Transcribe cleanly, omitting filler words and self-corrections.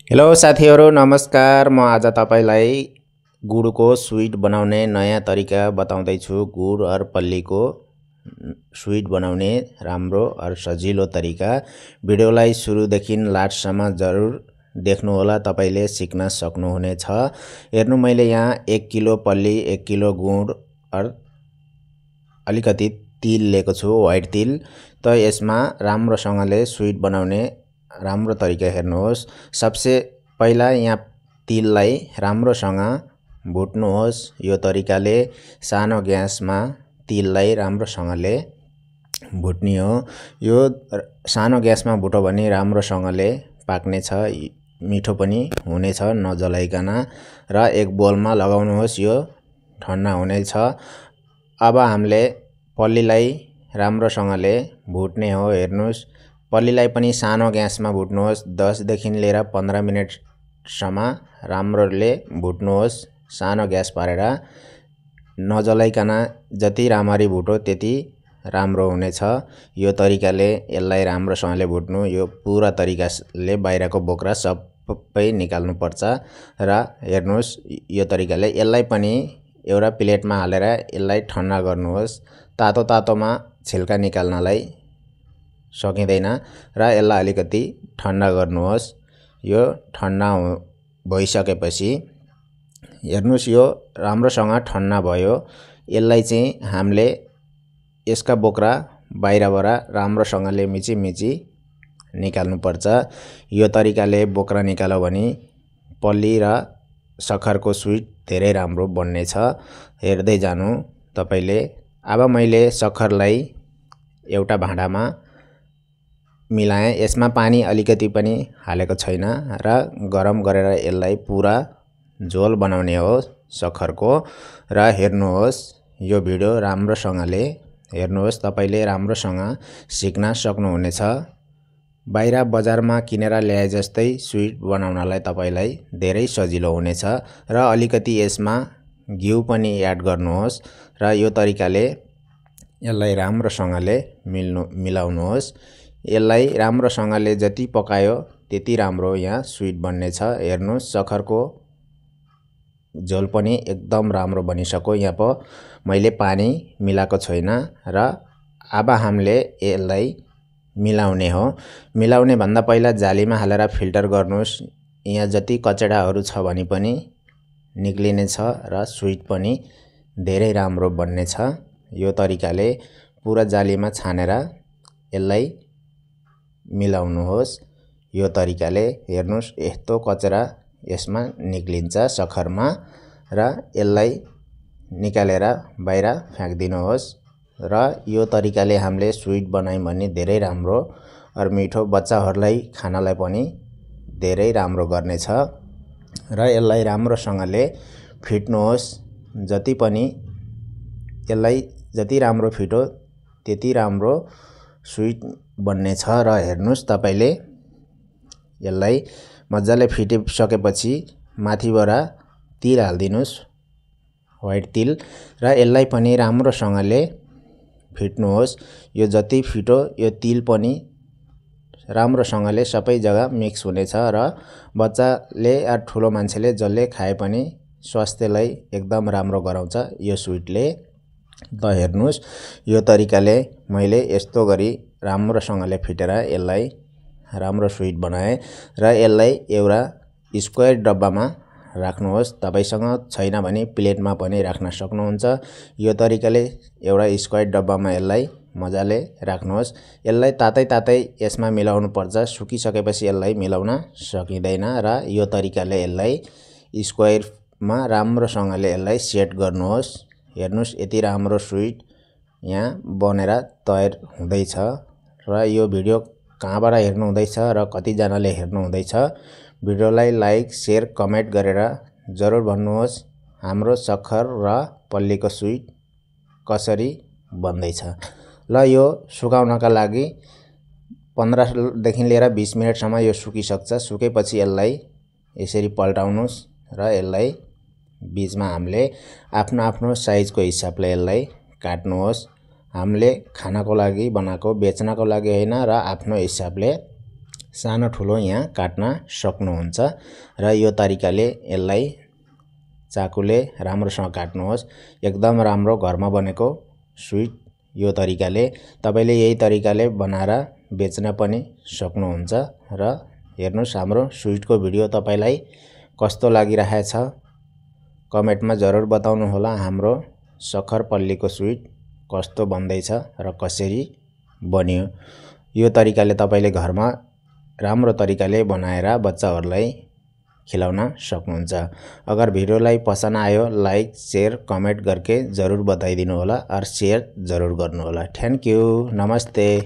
Hello साथीहरु नमस्कार। म आज तपाईलाई गुडको स्वीट बनाउने नयाँ तरिका बताउँदै छु। गुड और पल्लीको स्वीट बनाउने राम्रो और सजिलो तरिका। भिडियोलाई सुरुदेखि लास्टसम्म जरुर देख्नु होला, तपाईले सिक्न सक्नुहुनेछ। हेर्नु, मैले यहाँ 1 किलो पल्ली, 1 किलो गुड और अलिकति तिल लिएको छु, व्हाइट तिल। त यसमा राम्रोसँगले स्वीट बनाउने राम्रो तरिका हेर्नुहोस्। सबसे पहिला यहाँ तिललाई राम्रोसँग भुट्नुहोस्। यो तरिकाले सानो ग्यासमा तिललाई राम्रोसँगले भुट्ने हो। यो सानो ग्यासमा भुट्यो भने राम्रोसँगले पाक्ने छ, मिठो पनि हुनेछ नजलाइकन। र एक बोलमा लगाउनुहोस्, यो ठन्डा हुनेछ। अब हामीले पल्लीलाई राम्रोसँगले भुट्ने हो। हेर्नुहोस्, पल्लीलाई पनि सानो ग्यासमा भुट्नुहोस्। 10 देखि लिएर 15 मिनेटसम्म राम्रोले भुट्नुहोस्, सानो ग्यास पारेर। नजलाइकन जति राम्ररी भुट्यो त्यति राम्रो हुनेछ। यो तरिकाले यसलाई राम्रोसँगले भुट्नु। यो पुरा तरिकाले बाहिरको बोक्रा सबै निकाल्नु पर्छ। र हेर्नुहोस्, यो तरिकाले यसलाई पनि एउटा प्लेटमा हालेर यसलाई ठन्डा गर्नुहोस्। तातो तातोमा छिल्का निकाल्नलाई सकिँदैन र यसलाई अलिकति ठन्डा गर्नुहोस्। यो ठन्डा भइसकेपछि हेर्नुहोस्, यो राम्रोसँग ठन्डा भयो। यसलाई चाहिँ हामीले यसका बोक्रा बाहिरबाट राम्रोसँगले मिची निकाल्नु पर्छ। यो तरिकाले बोक्रा निकाल्यो भने पल्ली र सक्खरको स्वीट धेरै राम्रो बन्नेछ। हेर्दै जानु तपाईले। अब मैले सक्खरलाई एउटा भाँडामा मिलाएँ। यसमा पानी अलिकति पनि हालेको छैन र गरम गरेर यसलाई पुरा झोल बनाउने हो सक्खरको। र हेर्नुहोस्, यो भिडियो राम्रोसँगले हेर्नुहोस्, तपाईले राम्रोसँग सिक्न सक्नुहुनेछ। बाहिर बजारमा किनेर ल्याए जस्तै स्वीट बनाउनलाई तपाईलाई धेरै सजिलो हुनेछ। र अलिकति यसमा घिउ पनि एड गर्नुहोस् र यो तरिकाले यसलाई राम्रोसँगले मिलाउनुहोस्। यसलाई राम्रोसँगले जति पकायो त्यति राम्रो यहाँ स्वीट बन्नेछ। हेर्नुहोस्, सक्खरको झोल पनि एकदम राम्रो बनिसक्यो। यहाँ पो मैले पानी मिलाएको छैन। र अब हामीले यसलाई मिलाउने हो। मिलाउने भन्दा पहिला जालीमा हालेर फिल्टर गर्नुहोस्। यहाँ जति कचडाहरू छ भने पनि निक्लिनेछ र स्वीट पनि धेरै राम्रो बन्नेछ। यो तरिकाले पुरा जालीमा छानेर यसलाई मिलाउनुहोस्। यो तरिकाले हेर्नुहोस्, यस्तो कचरा यसमा निक्लिन्छ सक्खरमा। र यसलाई निकालेर बाहिर फ्याँक्दिनुहोस्। र यो तरिकाले हामीले स्वीट बनायौं भने धेरै राम्रो और मिठो, बच्चाहरूलाई खानलाई पनि धेरै राम्रो गर्नेछ। र यसलाई राम्रोसँगले फिट्नुहोस्। जति पनि यसलाई जति राम्रो फिट्यो त्यति राम्रो स्वीट बन्नेछ। र हेर्नुहोस्, तपाईले यसलाई मजाले फिटिसकेपछि माथिबाट तिल हाल्दिनुस्, व्हाइट तिल। र यसलाई पनि राम्रोसँगले फिट्नुहोस्। यो जति फिट्यो यो तिल पनि राम्रोसँगले सबै जग्गा मिक्स हुनेछ। र बच्चाले या ठुलो मान्छेले जसले खाए पनि स्वास्थ्यलाई एकदम राम्रो गराउँछ यो स्वीटले। त हेर्नुहोस्, यो तरिकाले मैले यस्तो गरी राम्रोसँगले फिटेर यसलाई राम्रो स्वीट बनाएँ। र यसलाई एउटा स्क्वायर डब्बामा राख्नुहोस्। तपाईसँग छैन भने प्लेटमा पनि राख्न सक्नुहुन्छ। यो तरिकाले एउटा स्क्वायर डब्बामा यसलाई मजाले राख्नुहोस्। यसलाई तातै तातै यसमा मिलाउनु पर्छ, सुकिसकेपछि यसलाई मिलाउन सकिँदैन। र यो तरिकाले यसलाई स्क्वायरमा राम्रोसँगले यसलाई सेट गर्नुहोस्। हेर्नुहोस्, यति राम्रो स्वीट यहाँ बनेर तयार हुँदैछ। र यो भिडियो कहाँबाट हेर्नु हुँदैछ र कतिजनाले हेर्नु हुँदैछ, भिडियोलाई लाइक, शेयर, कमेन्ट गरेर जरुर भन्नुहोस् हाम्रो सक्खर र पल्लीको स्वीट कसरी बन्दैछ। ल यो सुकाउनका लागि 15 देखि लिएर 20 मिनेटसम्म यो सुकिसक्छ। सुकेपछि यसलाई यसरी पल्टाउनुहोस् र यसलाई बीचमा हामीले आफ्नो आफ्नो साइजको हिसाबले यसलाई काट्नुहोस्। हामीले खानको लागि बनाएको, बेच्नको लागि हैन। र आफ्नो हिसाबले सानो ठुलो यहाँ काट्न सक्नुहुन्छ र यो तरिकाले यसलाई चाकुले राम्रोसँग काट्नुहोस्। एकदम राम्रो घरमा बनेको स्विट यो तरिकाले तपाईले यही तरिकाले बनाएर बेच्न पनि सक्नुहुन्छ। र हेर्नुस् हाम्रो स्विटको भिडियो तपाईलाई कस्तो लागिरहेछ कमेन्टमा जरुर बताउनु होला। हाम्रो सक्खरपल्लीको स्विट कस्तो बन्दैछ र कसरी बन्यो। यो तरिकाले तपाईले घरमा राम्रो तरिकाले बनाएर बच्चाहरूलाई खिलाउन सक्नुहुन्छ। अगर भिडियोलाई पसन्द आयो लाइक शेयर कमेंट करके जरूर बताइदिनु होला और शेयर जरूर गर्नु होला। थैंक यू, नमस्ते।